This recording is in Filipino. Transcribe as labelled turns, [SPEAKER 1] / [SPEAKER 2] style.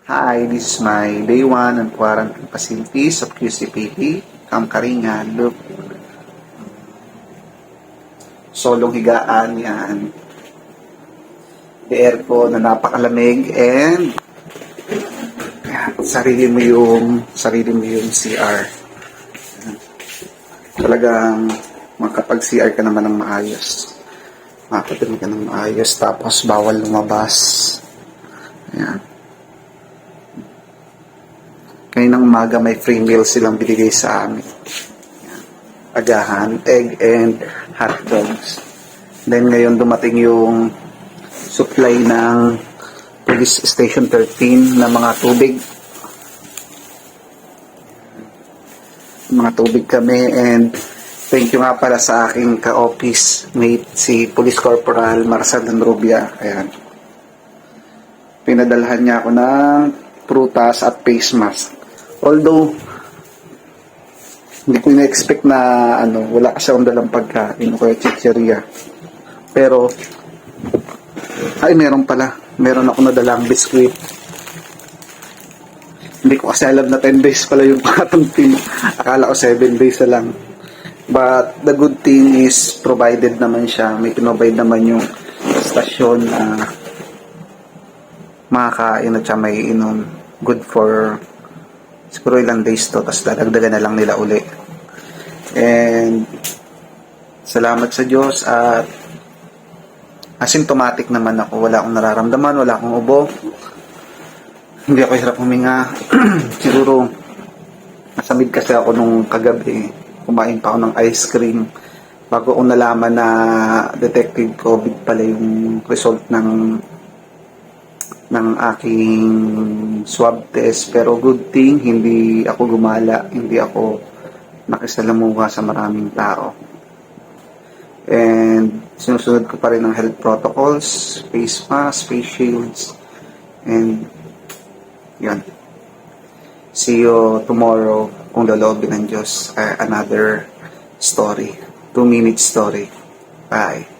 [SPEAKER 1] Hi, this is my day 1 on quarantine facilities of QCPT, Camp Karingan. Look, solong higaan yan. The aircon na napakalamig and yan, sarili mo yung CR. Talagang makapag-CR ka naman ng maayos. Makapag-CR ka ng maayos tapos bawal lumabas. Ayan. Kaninang umaga may free meal silang binigay sa amin. Agahan, egg, and hot dogs. Then ngayon dumating yung supply ng Police Station 13 na mga tubig. Mga tubig kami, and thank you nga pala sa aking ka-office mate, si Police Corporal Marcel Danrubia. Ayan. Pinadalhan niya ako ng prutas at face mask. Although, hindi ko ina-expect na wala kasi akong dalang pagkain o kaya chicheria. Pero, meron pala. Meron ako nadalang biskuit. Hindi ko kasi alam na 10 days pala yung patuntin. Akala ko 7 days na lang. But, the good thing is, provided naman siya. May pinobide naman yung stasyon na makakain at siya may inom. Good for siguro ilang days to, tapos dadagdagan na lang nila uli. And salamat sa Diyos at asymptomatic naman ako. Wala akong nararamdaman, wala akong ubo, hindi ako hirap huminga. Siguro nasamid kasi ako nung kagabi, kumain pa ako ng ice cream bago ko nalaman na detected COVID pala yung result ng aking swab test. Pero good thing, hindi ako gumala, hindi ako nakisalamuha sa maraming tao. And sinusunod ko pa rin ang health protocols, face mask, face shields, and yun. See you tomorrow kung loloobin ng Diyos. Another story, 2-minute story. Bye.